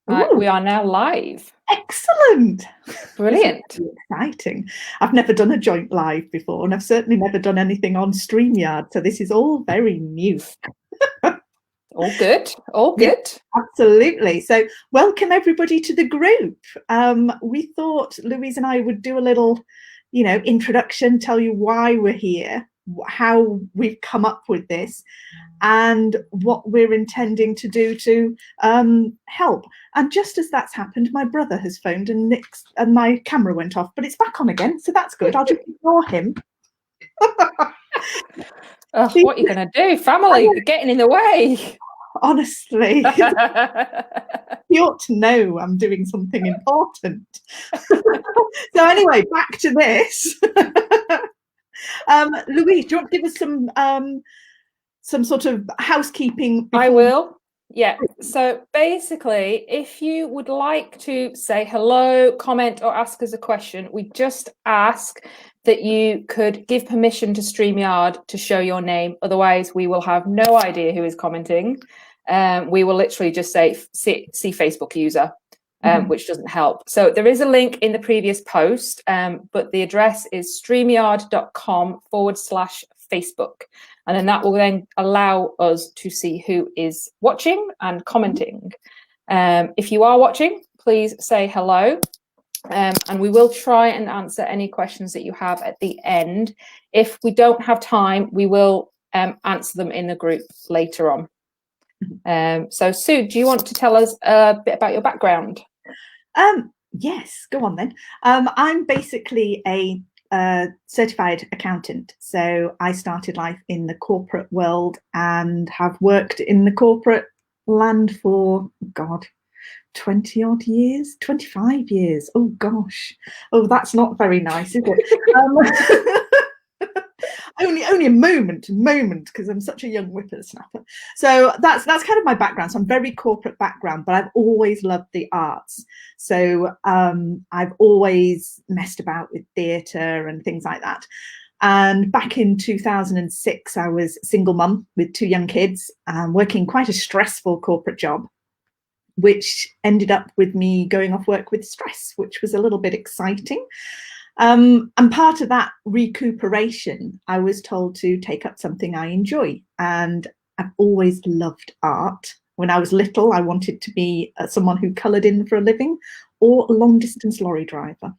We are now live. Excellent. Brilliant. This is really exciting. I've never done a joint live before, and I've certainly never done anything on StreamYard, so this is all very new. All good. All good. Yes, absolutely. So welcome everybody to the group. We thought Louise and I would do a little, introduction, tell you why we're here, how we've come up with this, and what we're intending to do to help. And just as that's happened, my brother has phoned and my camera went off, but it's back on again, so that's good. I'll just ignore him. What are you going to do? Family getting in the way. Honestly, you ought to know I'm doing something important. So anyway, back to this. Louise, do you want to give us some sort of housekeeping? I will. Yeah. So basically, if you would like to say hello, comment, or ask us a question, we just ask that you could give permission to StreamYard to show your name. Otherwise, we will have no idea who is commenting. We will literally just say see Facebook user, which doesn't help. So there is a link in the previous post, but the address is streamyard.com/Facebook. And then that will then allow us to see who is watching and commenting. If you are watching, please say hello. And we will try and answer any questions that you have at the end. If we don't have time, we will answer them in the group later on. So Sue, do you want to tell us a bit about your background? Yes, go on then. I'm basically a certified accountant. So I started life in the corporate world and have worked in the corporate land for, 20 odd years, 25 years. Oh gosh. Oh, that's not very nice, is it? Only a moment, because I'm such a young whippersnapper. So that's kind of my background. So I'm very corporate background, but I've always loved the arts. So I've always messed about with theatre and things like that. And back in 2006, I was a single mum with 2 young kids, working quite a stressful corporate job, which ended up with me going off work with stress, which was a little bit exciting. And part of that recuperation, I was told to take up something I enjoy. And I've always loved art. When I was little, I wanted to be someone who coloured in for a living or a long distance lorry driver.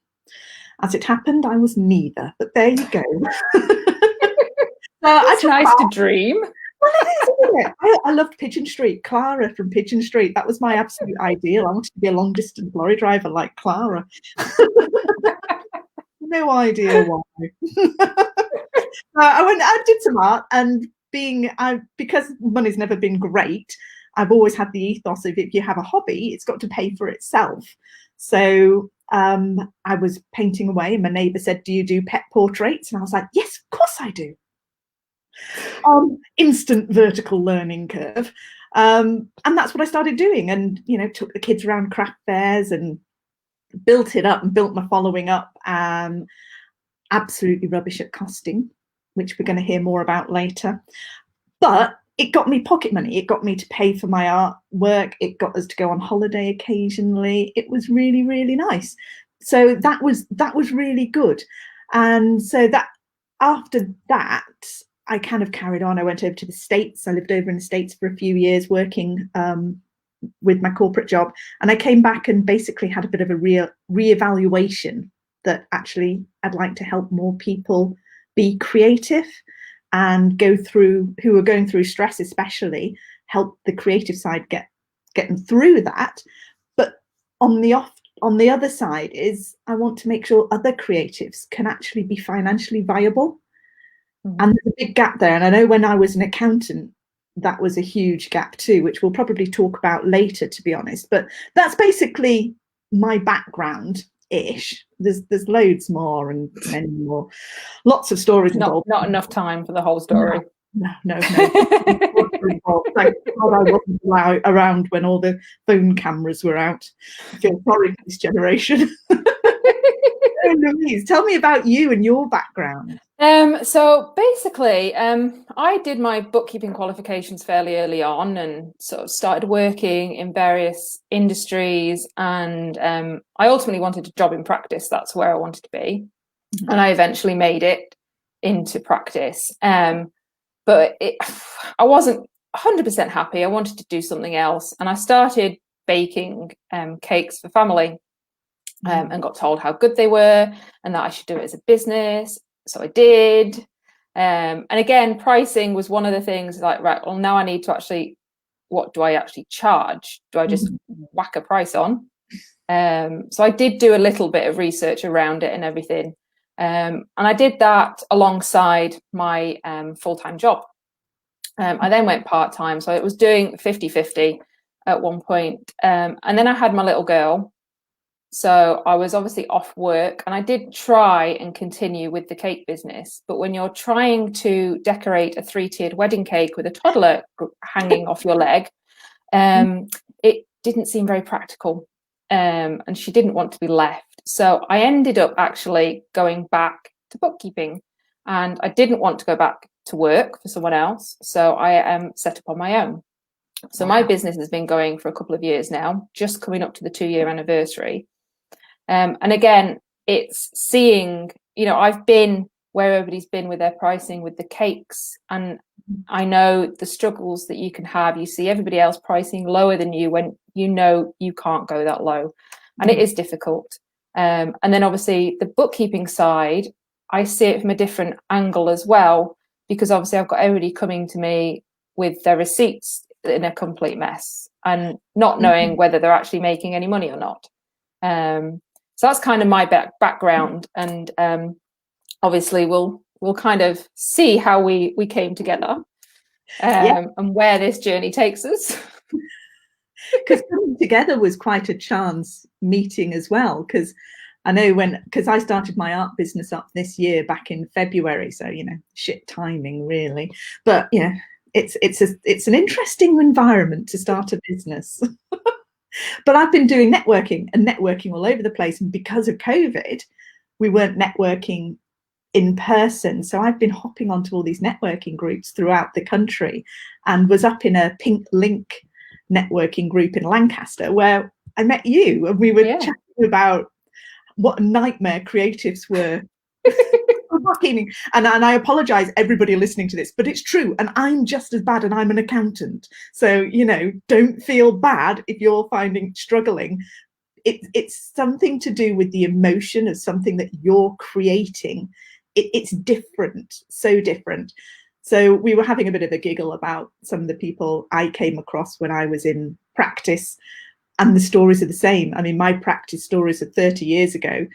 As it happened, I was neither, but there you go. It's nice to dream. Well, it is, isn't it? I loved Pigeon Street. Clara from Pigeon Street. That was my absolute ideal. I wanted to be a long distance lorry driver like Clara. No idea why. I did some art, and because money's never been great, I've always had the ethos of if you have a hobby, it's got to pay for itself. So I was painting away, and my neighbour said, "Do you do pet portraits?" And I was like, "Yes, of course I do." Instant vertical learning curve, and that's what I started doing. And took the kids around craft fairs and built it up and built my following up. Absolutely rubbish at costing, which we're going to hear more about later, but it got me pocket money. It got me to pay for my artwork. It got us to go on holiday occasionally. It was really, really nice. So that was really good. And so that after that, I kind of carried on. I went over to the States. I lived over in the States for a few years working with my corporate job, and I came back and basically had a bit of a re-evaluation that actually I'd like to help more people be creative and who are going through stress, especially help the creative side getting through that. But on the other side is I want to make sure other creatives can actually be financially viable. And there's a big gap there. And I know when I was an accountant, that was a huge gap too, which we'll probably talk about later, to be honest. But that's basically my background-ish. There's loads more and many more. Lots of stories involved. Not enough time for the whole story. No. Thank God I wasn't around when all the phone cameras were out. I feel sorry for this generation. Louise, tell me about you and your background. So basically, I did my bookkeeping qualifications fairly early on and sort of started working in various industries. And I ultimately wanted a job in practice. That's where I wanted to be. Mhm. And I eventually made it into practice. But I wasn't 100% happy. I wanted to do something else. And I started baking cakes for family and got told how good they were and that I should do it as a business. So I did. And again, pricing was one of the things like, right, well, now I need to actually, what do I actually charge? Do I just whack a price on? So I did do a little bit of research around it and everything. And I did that alongside my full-time job. I then went part-time. So it was doing 50-50 at one point. And then I had my little girl. So I was obviously off work and I did try and continue with the cake business. But when you're trying to decorate a 3-tiered wedding cake with a toddler hanging off your leg, it didn't seem very practical. And she didn't want to be left. So I ended up actually going back to bookkeeping and I didn't want to go back to work for someone else. So I set up on my own. So my business has been going for a couple of years now, just coming up to the 2-year anniversary. And again, it's seeing, I've been where everybody's been with their pricing with the cakes. And I know the struggles that you can have. You see everybody else pricing lower than you when you can't go that low. And it is difficult. And then obviously the bookkeeping side, I see it from a different angle as well, because obviously I've got everybody coming to me with their receipts in a complete mess and not knowing whether they're actually making any money or not. So that's kind of my background, and obviously we'll kind of see how we came together and where this journey takes us. Because coming together was quite a chance meeting as well. Because I know because I started my art business up this year back in February, so shit timing really. But it's an interesting environment to start a business. But I've been doing networking all over the place. And because of COVID, we weren't networking in person. So I've been hopping onto all these networking groups throughout the country and was up in a Pink Link networking group in Lancaster where I met you and we were chatting about what a nightmare creatives were. And I apologize everybody listening to this, but it's true, and I'm just as bad, and I'm an accountant, so don't feel bad if you're struggling. It's something to do with the emotion of something that you're creating. It's different, so different. So we were having a bit of a giggle about some of the people I came across when I was in practice, and the stories are the same. I mean, my practice stories are 30 years ago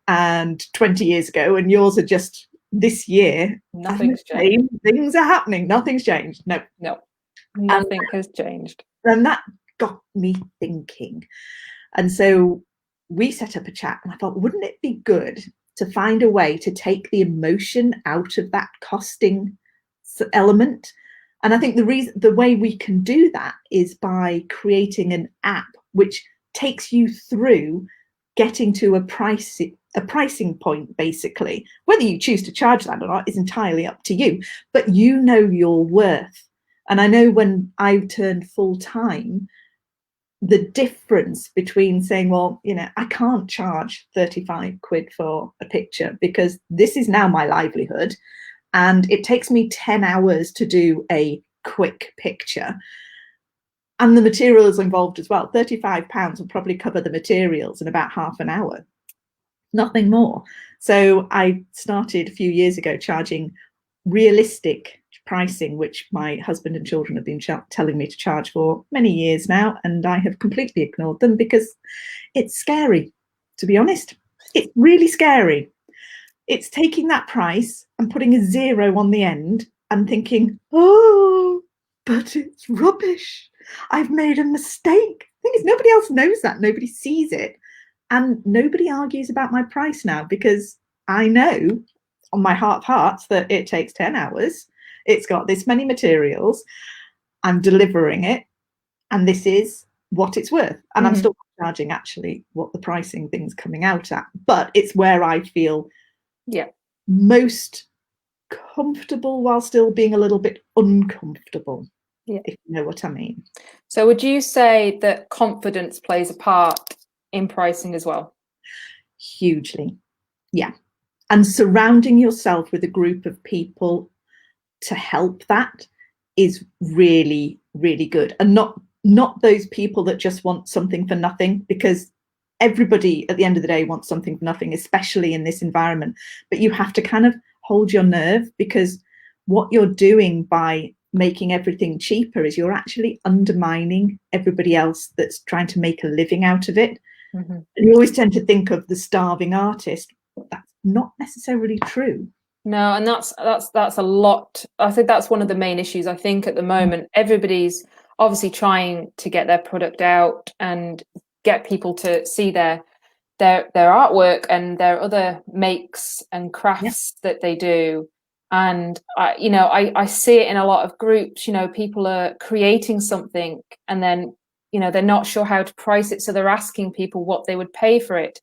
and 20 years ago, and yours are just this year. Nothing's changed. Things are happening. Nothing's changed. No, nothing has changed. And that got me thinking. And so we set up a chat, and I thought, wouldn't it be good to find a way to take the emotion out of that costing element? And I think the way we can do that is by creating an app which takes you through getting to a pricing point, basically. Whether you choose to charge that or not is entirely up to you, but you know your worth. And I know when I turned full time, the difference between saying, well, I can't charge 35 quid for a picture because this is now my livelihood and it takes me 10 hours to do a quick picture. And the materials involved as well. £35 will probably cover the materials in about half an hour, nothing more. So I started a few years ago charging realistic pricing, which my husband and children have been telling me to charge for many years now, and I have completely ignored them because it's scary, to be honest. It's really scary. It's taking that price and putting a 0 on the end and thinking, oh, but it's rubbish. I've made a mistake. The thing is, nobody else knows that. Nobody sees it. And nobody argues about my price now because I know on my heart of hearts that it takes 10 hours. It's got this many materials. I'm delivering it. And this is what it's worth. And I'm still charging actually what the pricing thing's coming out at. But it's where I feel most comfortable while still being a little bit uncomfortable, Yeah. if you know what I mean. So would you say that confidence plays a part in pricing as well? Hugely. Yeah. And surrounding yourself with a group of people to help that is really, really good. And not those people that just want something for nothing, because everybody at the end of the day wants something for nothing, especially in this environment. But you have to kind of hold your nerve, because what you're doing by making everything cheaper is you're actually undermining everybody else that's trying to make a living out of it. Mm-hmm. And you always tend to think of the starving artist. That's not necessarily true. No, and that's a lot. I think that's one of the main issues. I think at the moment, everybody's obviously trying to get their product out and get people to see their artwork and their other makes and crafts that they do. And I see it in a lot of groups. People are creating something and then they're not sure how to price it, so they're asking people what they would pay for it.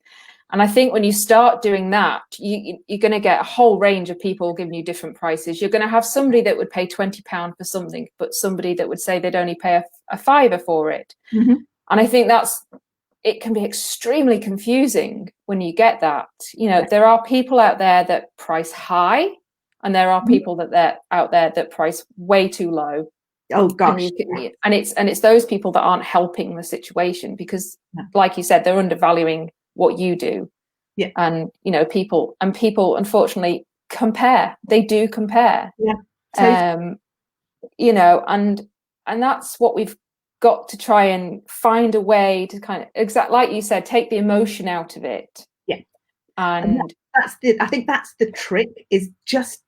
And I think when you start doing that, you're going to get a whole range of people giving you different prices. You're going to have somebody that would pay £20 for something, but somebody that would say they'd only pay a fiver for it. Mm-hmm. And I think it can be extremely confusing when you get that. There are people out there that price high, and there are people that out there that price way too low. Oh gosh. And it's those people that aren't helping the situation, because like you said, they're undervaluing what you do. Yeah. And people unfortunately compare. They do compare. Yeah. And that's what we've got to try and find a way to kind of, like you said, take the emotion out of it. Yeah. And I think that's the trick, is just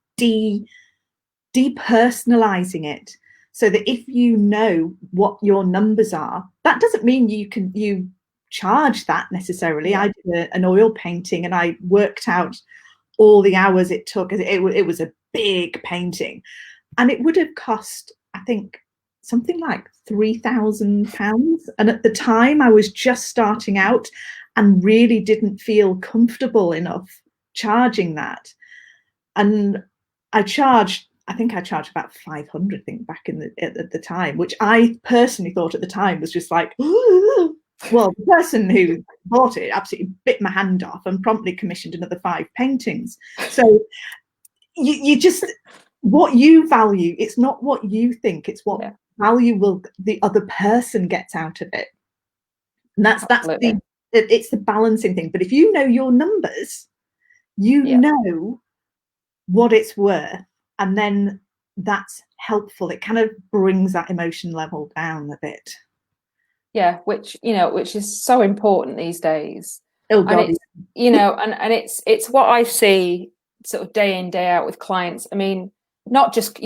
depersonalizing it, so that if you know what your numbers are, that doesn't mean you charge that necessarily. I did an oil painting and I worked out all the hours it took. It was a big painting, and it would have cost, I think, something like £3,000. And at the time I was just starting out and really didn't feel comfortable enough charging that. And I think I charged about 500, I think, back at the time, which I personally thought at the time was just like, ooh. Well, the person who bought it absolutely bit my hand off and promptly commissioned another 5 paintings. So you just, what you value, it's not what you think, it's what value will the other person gets out of it. And it's the balancing thing. But if you know your numbers, you know what it's worth, and then that's helpful. It kind of brings that emotion level down a bit. Yeah, which is so important these days. Oh God. And it's, it's what I see sort of day in, day out with clients. I mean, not just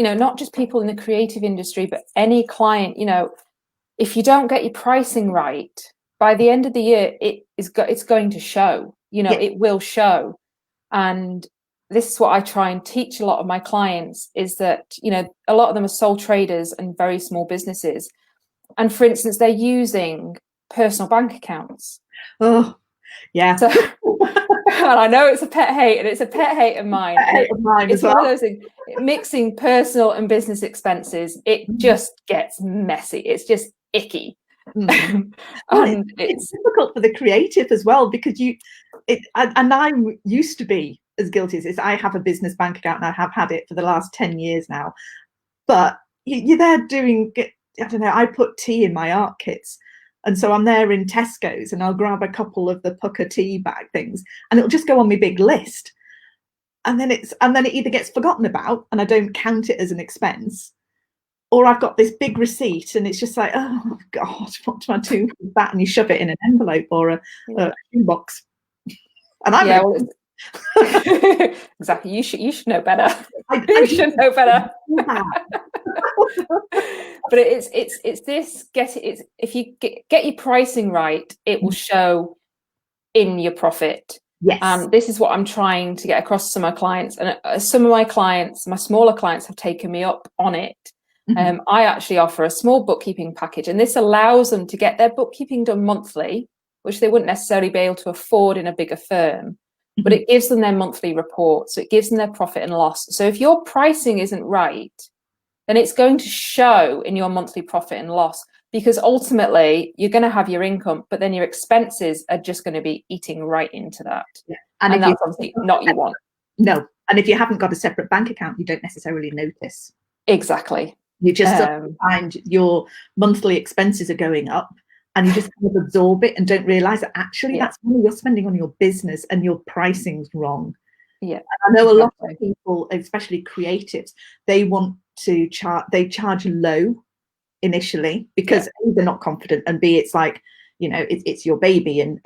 people in the creative industry, but any client, if you don't get your pricing right, by the end of the year, it's going to show, it will show. And this is what I try and teach a lot of my clients, is that, a lot of them are sole traders and very small businesses. And for instance, they're using personal bank accounts. Oh, yeah. So, and I know it's a pet hate, and it's a pet hate of mine. It's one of those things, mixing personal and business expenses. It just gets messy. It's just icky. And it's difficult for the creative as well, because I used to be as guilty as this. I have a business bank account and I have had it for the last 10 years now. But you're there doing, I don't know, I put tea in my art kits. And so I'm there in Tesco's and I'll grab a couple of the pucker tea bag things and it'll just go on my big list. And then it either gets forgotten about and I don't count it as an expense, or I've got this big receipt and it's just like, oh God, what do I do with that? And you shove it in an envelope or a shoebox. And I'm exactly. You should know better. You should know better. But it's this. If you get your pricing right, it will show in your profit. Yes. This is what I'm trying to get across to my clients, and some of my clients, my smaller clients, have taken me up on it. I actually offer a small bookkeeping package, and this allows them to get their bookkeeping done monthly, which they wouldn't necessarily be able to afford in a bigger firm. but it gives them their monthly report. So it gives them their profit and loss. So if your pricing isn't right, then it's going to show in your monthly profit and loss, because ultimately you're going to have your income, but then your expenses are just going to be eating right into that. Yeah. And that's obviously not what you want. No. And if you haven't got a separate bank account, you don't necessarily notice. Exactly. You just find your monthly expenses are going up, and you just kind of absorb it and don't realize that actually that's money you're spending on your business and your pricing's wrong. Yeah. And I know a lot of people, especially creatives, they want to charge low initially because A, they're not confident, and B, it's like, you know, it's your baby, and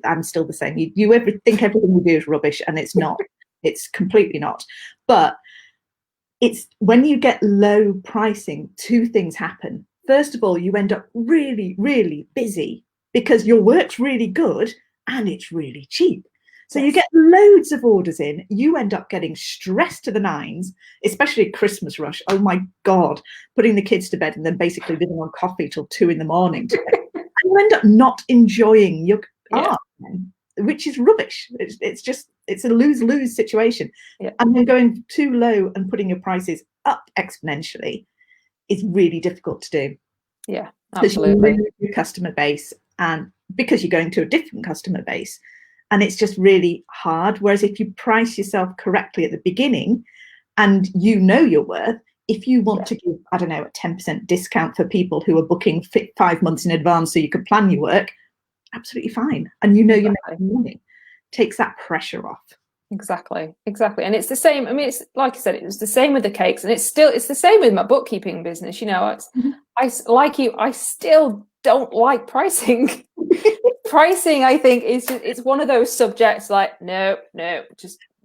I'm still the same. You think everything you do is rubbish, and it's not. It's completely not. But it's when you get low pricing, two things happen. First of all, you end up really, really busy because your work's really good and it's really cheap. So you get loads of orders in. You end up getting stressed to the nines, especially at Christmas rush. Oh my God, putting the kids to bed and then basically living on coffee till 2 a.m. And you end up not enjoying your art, which is rubbish. It's a lose-lose situation. And then going too low and putting your prices up exponentially is really difficult to do. Yeah, absolutely. Because you lose your customer base, and because you're going to a different customer base, and it's just really hard. Whereas if you price yourself correctly at the beginning and you know your worth, if you want to give, I don't know, a 10% discount for people who are booking 5 months in advance so you can plan your work, absolutely fine. And you know you're making money. Takes that pressure off. Exactly. And it's the same. I mean, it's like I said, it was the same with the cakes, and it's the same with my bookkeeping business. You know, I still don't like pricing. Pricing, I think, it's one of those subjects like, no,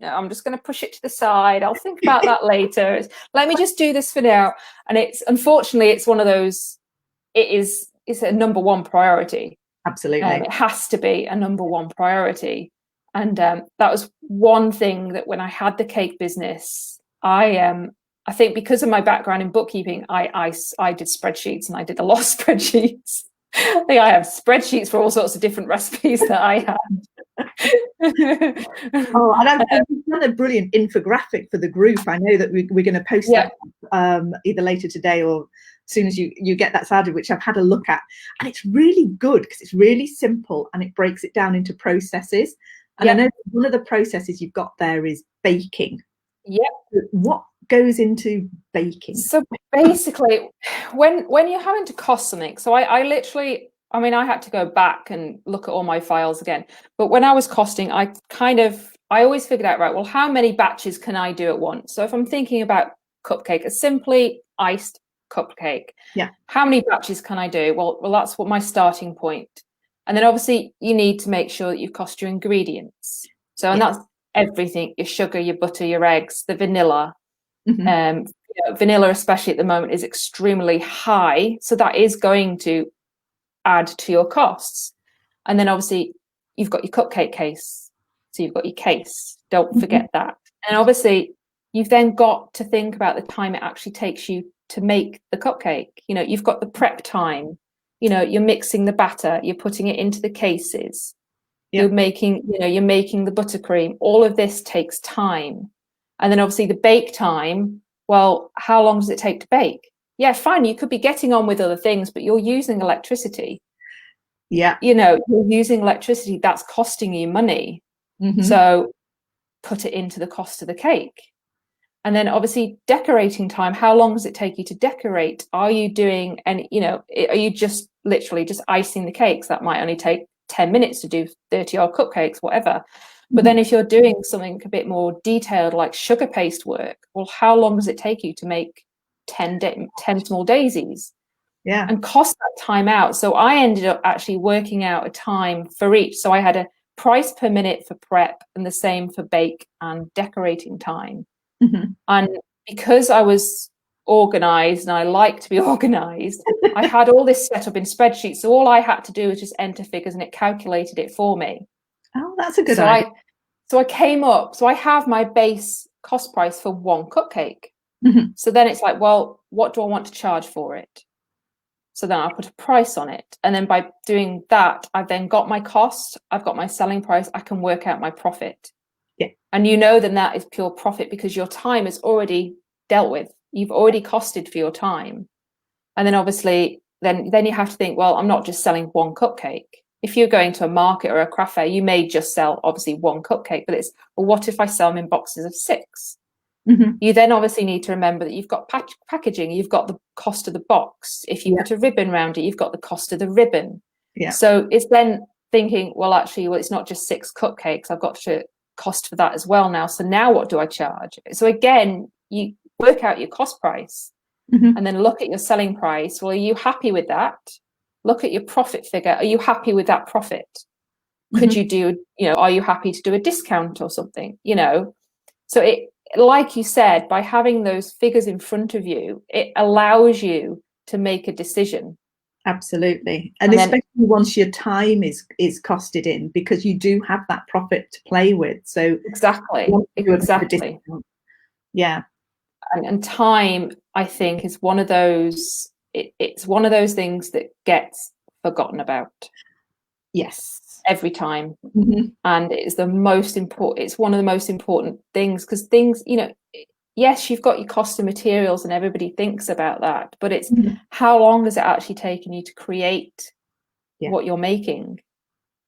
I'm just going to push it to the side. I'll think about that later. Let me just do this for now. And unfortunately, it's one of those, it's a number one priority. Absolutely. It has to be a number one priority. And that was one thing that when I had the cake business, I think because of my background in bookkeeping, I did spreadsheets, and I did a lot of spreadsheets. I think I have spreadsheets for all sorts of different recipes that I had. And I've done a brilliant infographic for the group. I know that we're going to post that either later today or as soon as you get that started, which I've had a look at. And it's really good because it's really simple and it breaks it down into processes. And I know one of the processes you've got there is baking. What goes into baking? So basically, when you're having to cost something, so I literally, I mean, I had to go back and look at all my files again. But when I was costing, I always figured out, right, well, how many batches can I do at once? So if I'm thinking about cupcake, a simply iced cupcake, how many batches can I do? Well, that's what my starting point. And then obviously you need to make sure that you cost your ingredients. So, and that's everything: your sugar, your butter, your eggs, the vanilla. Vanilla, especially at the moment, is extremely high. So that is going to add to your costs. And then obviously you've got your cupcake case. So you've got your case. Don't forget that. And obviously you've then got to think about the time it actually takes you to make the cupcake. You know, you've got the prep time. You know, you're mixing the batter, you're putting it into the cases, you're making the buttercream. All of this takes time. And then obviously the bake time, well, how long does it take to bake? Yeah, fine, you could be getting on with other things, but you're using electricity. Yeah. You know, you're using electricity, that's costing you money. So put it into the cost of the cake. And then obviously decorating time, how long does it take you to decorate? Are you doing any, you know, are you just literally just icing the cakes? That might only take 10 minutes to do 30 odd cupcakes, whatever. But then if you're doing something a bit more detailed, like sugar paste work, well, how long does it take you to make 10 small daisies? And cost that time out. So I ended up actually working out a time for each. So I had a price per minute for prep and the same for bake and decorating time. And because I was organized and I like to be organized, I had all this set up in spreadsheets. So all I had to do was just enter figures and it calculated it for me. Oh, that's a good idea. So I came up, so I have my base cost price for one cupcake. So then it's like, well, what do I want to charge for it? So then I put a price on it. And then by doing that, I've then got my cost, I've got my selling price, I can work out my profit. Yeah. And you know, then that is pure profit because your time is already dealt with. You've already costed for your time. And then obviously, then you have to think, well, I'm not just selling one cupcake. If you're going to a market or a craft fair, you may just sell obviously one cupcake, but it's, well, what if I sell them in boxes of 6? Mm-hmm. You then obviously need to remember that you've got packaging, you've got the cost of the box. If you put a ribbon around it, you've got the cost of the ribbon. Yeah. So it's then thinking, well, actually, it's not just 6 cupcakes. I've got to cost for that as well now. So now what do I charge? So again, you work out your cost price and then look at your selling price. Well, are you happy with that? Look at your profit figure. Are you happy with that profit? Could you do, are you happy to do a discount or something? So it, like you said, by having those figures in front of you, it allows you to make a decision. Absolutely. And especially once your time is costed in, because you do have that profit to play with. So exactly. Yeah. And time, I think, is one of those, it's one of those things that gets forgotten about. Yes. Every time. And it's the most important, it's one of the most important things, because things, yes, you've got your cost of materials and everybody thinks about that, but it's how long has it actually taken you to create what you're making?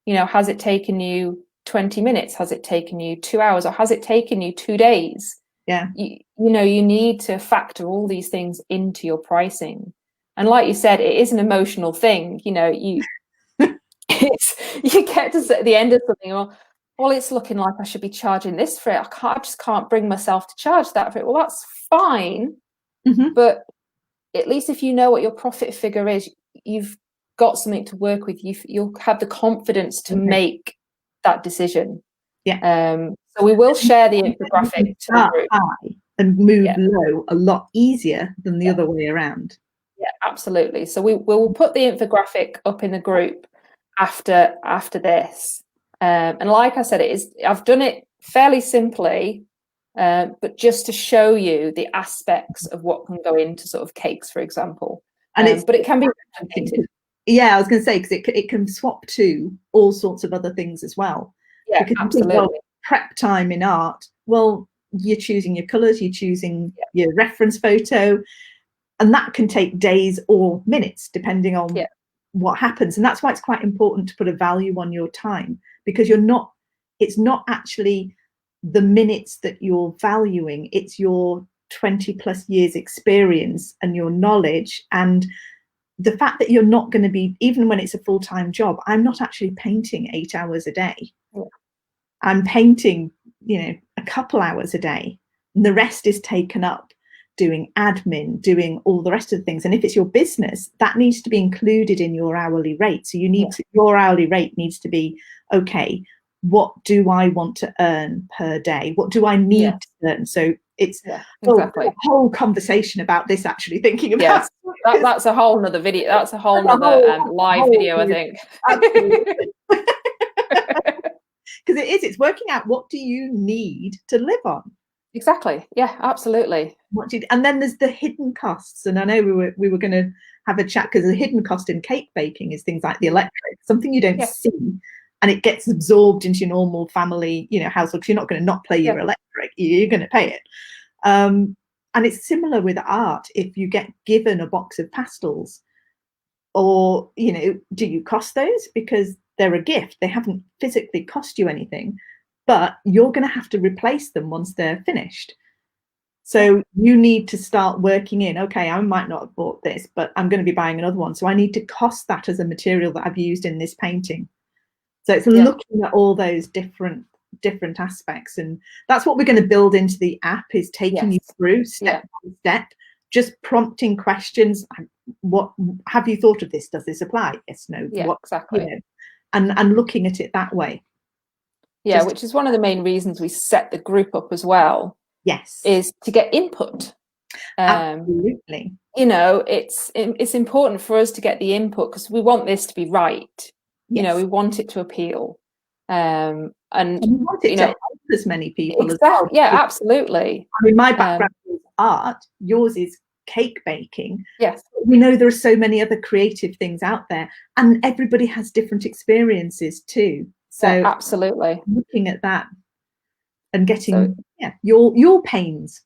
Has it taken you 20 minutes? Has it taken you 2 hours? Or has it taken you 2 days? Yeah. You need to factor all these things into your pricing. And like you said, it is an emotional thing. You get to the end of something, well, it's looking like I should be charging this for it. I just can't bring myself to charge that for it. Well, that's fine. But at least if you know what your profit figure is, you've got something to work with. You'll have the confidence to make that decision. Yeah. So we will share the infographic to the group. High and move low a lot easier than the other way around. Yeah, absolutely. So we will put the infographic up in the group after this. And like I said, I've done it fairly simply, but just to show you the aspects of what can go into sort of cakes, for example. And but it can be complicated. Yeah, I was going to say, because it can swap to all sorts of other things as well. Yeah, because absolutely. You think, well, prep time in art, well, you're choosing your colours, you're choosing your reference photo, and that can take days or minutes depending on what happens. And that's why it's quite important to put a value on your time, because it's not actually the minutes that you're valuing, it's your 20 plus years experience and your knowledge, and the fact that you're not going to be, even when it's a full-time job, I'm not actually painting 8 hours a day. I'm painting, a couple hours a day, and the rest is taken up doing admin, doing all the rest of the things. And if it's your business, that needs to be included in your hourly rate. So your hourly rate needs to be, okay, what do I want to earn per day? What do I need to earn? So it's exactly a whole conversation about this, actually thinking about that's a whole nother video. That's a whole nother live video, I think. Because it's working out, what do you need to live on? Exactly. Yeah, absolutely. And then there's the hidden costs. And I know we were going to have a chat, because the hidden cost in cake baking is things like the electric, something you don't see, and it gets absorbed into your normal family, household. You're not going to not play your electric, you're going to pay it. And it's similar with art. If you get given a box of pastels, or, do you cost those? Because they're a gift. They haven't physically cost you anything, but you're going to have to replace them once they're finished. So you need to start working in, okay, I might not have bought this, but I'm going to be buying another one. So I need to cost that as a material that I've used in this painting. So it's looking at all those different aspects. And that's what we're going to build into the app, is taking you through step by step, just prompting questions. What have you thought of this? Does this apply? Yes, no. Yeah, what, exactly. And looking at it that way. Yeah, which is one of the main reasons we set the group up as well. Yes, is to get input. Absolutely. It's important for us to get the input, because we want this to be right. Yes. We want it to appeal, and we want it to help as many people exactly. as well. Yeah, absolutely. I mean, my background is art. Yours is cake baking. Yes. We know there are so many other creative things out there, and everybody has different experiences too. So yeah, absolutely. looking at that and getting So, your pains.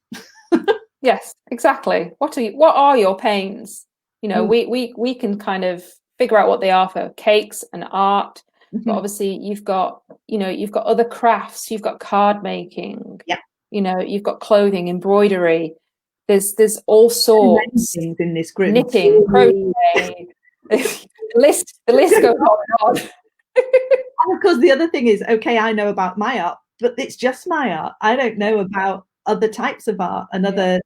yes, exactly. What are your pains? You know, we can kind of figure out what they are for cakes and art, but obviously you've got other crafts, you've got card making, Yeah. You've got clothing, embroidery. There's all sorts. Things in this group. Knitting, crochet. the list goes on and on. And of course, the other thing is, okay, I know about my art, but it's just my art. I don't know about other types of art and other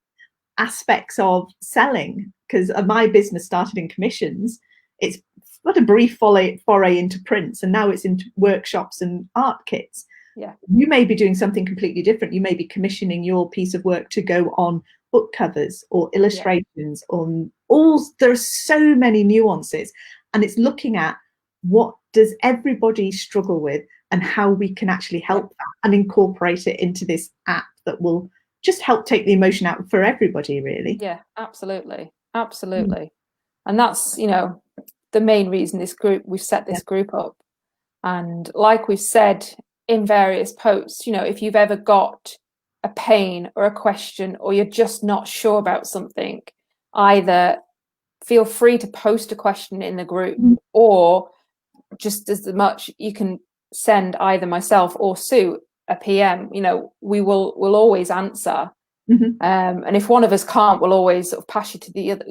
aspects of selling, because my business started in commissions. It's got a brief foray into prints, and now it's into workshops and art kits. Yeah. You may be doing something completely different. You may be commissioning your piece of work to go on book covers or illustrations on all. There are so many nuances, and it's looking at what does everybody struggle with and how we can actually help that and incorporate it into this app that will just help take the emotion out for everybody, really. Yeah, absolutely. And that's, the main reason we've set this group up. And like we've said in various posts, if you've ever got a pain or a question, or you're just not sure about something, either feel free to post a question in the group, or just as much, you can send either myself or Sue a PM. We'll always answer. And if one of us can't, we'll always sort of pass you to the other.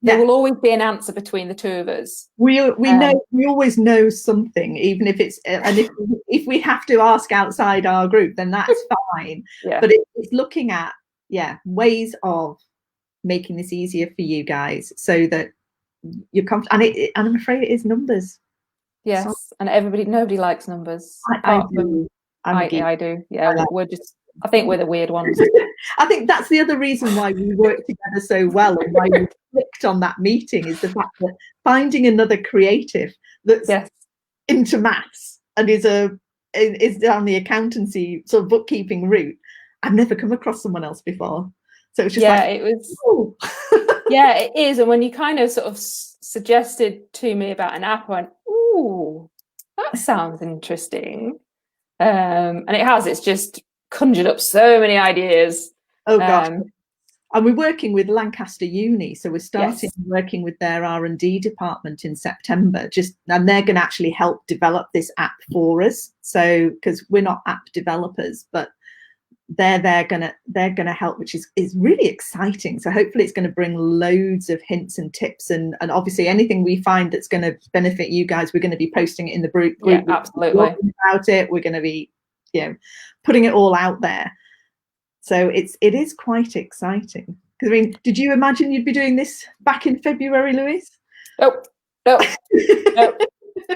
There will always be an answer between the two of us. We know, we always know something, even if it's and if we have to ask outside our group, then that's fine. Yeah. But it's looking at ways of making this easier for you guys, so that you're comfortable. And I'm afraid it is numbers. Yes, and nobody likes numbers. I do. I do. Yeah, I think we're the weird ones. I think that's the other reason why we work together so well, and why we clicked on that meeting, is the fact that finding another creative that's into maths and is down the accountancy sort of bookkeeping route. I've never come across someone else before, so it's just it was. Oh. Yeah, it is. And when you kind of sort of suggested to me about an app, I went, "Ooh, that sounds interesting." And it's just conjured up so many ideas. Oh gosh. And we're working with Lancaster Uni, so we're starting working with their R&D department in September, and they're going to actually help develop this app for us. So, because we're not app developers, but they're gonna help, which is really exciting. So hopefully it's going to bring loads of hints and tips, and obviously anything we find that's going to benefit you guys, we're going to be posting it in the group. Yeah, absolutely. About it, we're going to be putting it all out there. So it is quite exciting. Because I mean, did you imagine you'd be doing this back in February, Louise? Nope. No.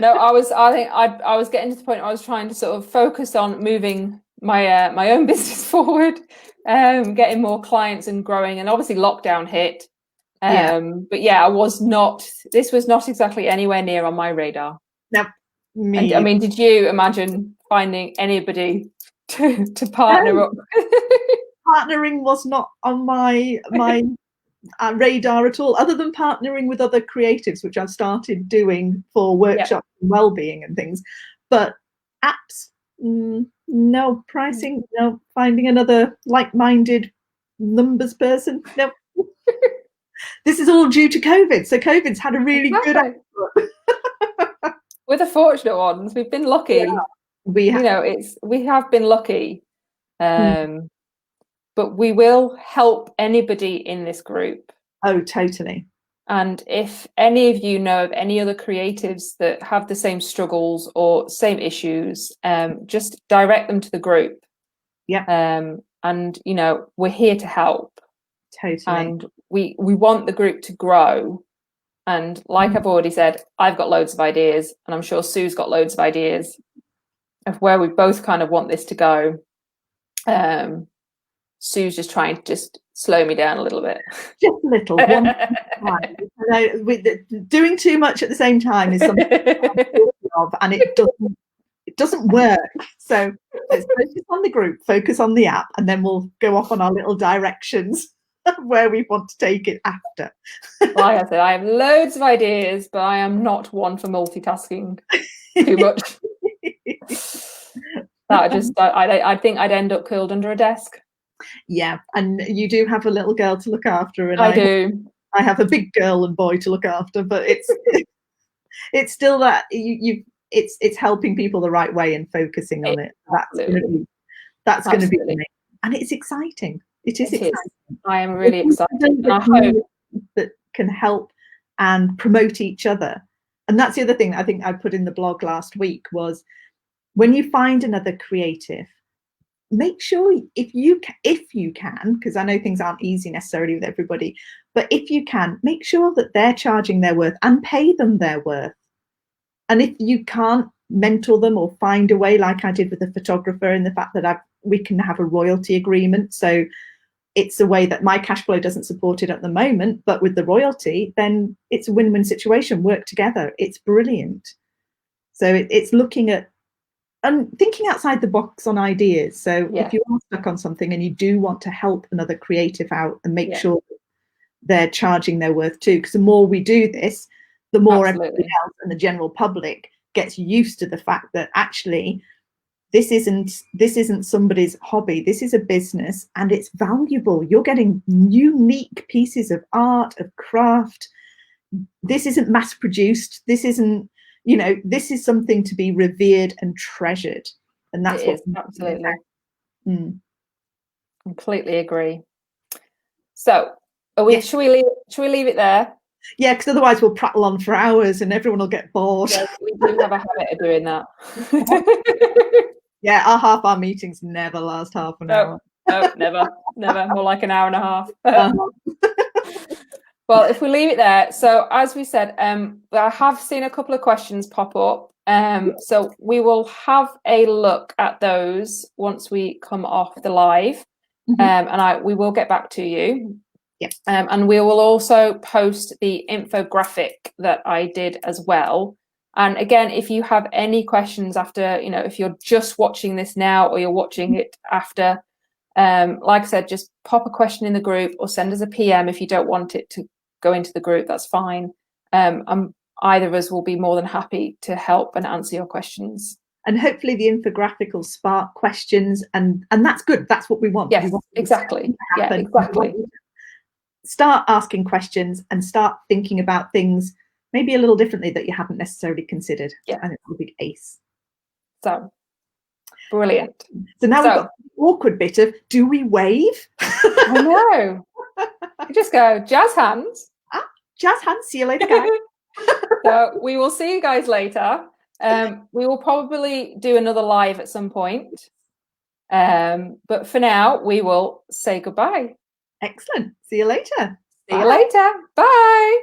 I was getting to the point where I was trying to sort of focus on moving my own business forward, getting more clients and growing, and obviously lockdown hit. But this was not exactly anywhere near on my radar. No. I mean, did you imagine finding anybody to partner up? Partnering was not on my radar at all, other than partnering with other creatives, which I've started doing for workshops and well-being and things. But apps, no. Pricing, no. Finding another like-minded numbers person, no. This is all due to COVID. So COVID's had a really good output. We're the fortunate ones. We've been lucky. Yeah. We have been lucky. But we will help anybody in this group. Oh, totally. And if any of you know of any other creatives that have the same struggles or same issues, just direct them to the group. Yeah. And we're here to help. Totally. And we want the group to grow. And like I've already said, I've got loads of ideas, and I'm sure Sue's got loads of ideas of where we both kind of want this to go. Sue's just trying to just slow me down a little bit. Just a little. Doing too much at the same time is something and it doesn't work. So let's focus on the group, focus on the app, and then we'll go off on our little directions. where we want to take it after. Like I said, I have loads of ideas, but I am not one for multitasking too much. I think I'd end up curled under a desk. Yeah, and you do have a little girl to look after, and I do. I have a big girl and boy to look after, but it's still that it's helping people the right way and focusing on it. That's going to be amazing. And it's exciting. It is exciting. I am really excited. And I hope that can help and promote each other. And that's the other thing I think I put in the blog last week was when you find another creative, make sure if you can, because I know things aren't easy necessarily with everybody, but if you can, make sure that they're charging their worth and pay them their worth. And if you can't mentor them or find a way, like I did with the photographer, and the fact that we can have a royalty agreement, so it's a way that my cash flow doesn't support it at the moment, but with the royalty, then it's a win-win situation. Work together. It's brilliant. So it's looking at and thinking outside the box on ideas. So if you are stuck on something and you do want to help another creative out and make sure they're charging their worth too, because the more we do this, the more everybody else and the general public gets used to the fact that actually this isn't somebody's hobby. This is a business and it's valuable. You're getting unique pieces of art, of craft. This isn't mass produced. This isn't, this is something to be revered and treasured. And that's what absolutely. Completely agree. So should we leave it there? Yeah, because otherwise we'll prattle on for hours and everyone will get bored. Yes, we do have a habit of doing that. Yeah, half our meetings never last half an hour. No, never. More like an hour and a half. Well, if we leave it there, so as we said, I have seen a couple of questions pop up. So we will have a look at those once we come off the live, and we will get back to you. Yep. And we will also post the infographic that I did as well. And again, if you have any questions after, if you're just watching this now or you're watching it after, like I said, just pop a question in the group or send us a PM if you don't want it to go into the group. That's fine. Either of us will be more than happy to help and answer your questions. And hopefully the infographic will spark questions, and that's good. That's what we want. Yes, exactly. Yeah, exactly. Start asking questions and start thinking about things maybe a little differently that you haven't necessarily considered. Yeah. And it's a big ace. So brilliant. So now we've got the awkward bit of, do we wave? I know. You just go, jazz hands. Jazz hands, see you later, guys. So we will see you guys later. We will probably do another live at some point. But for now, we will say goodbye. Excellent. See you later. See you later. Bye.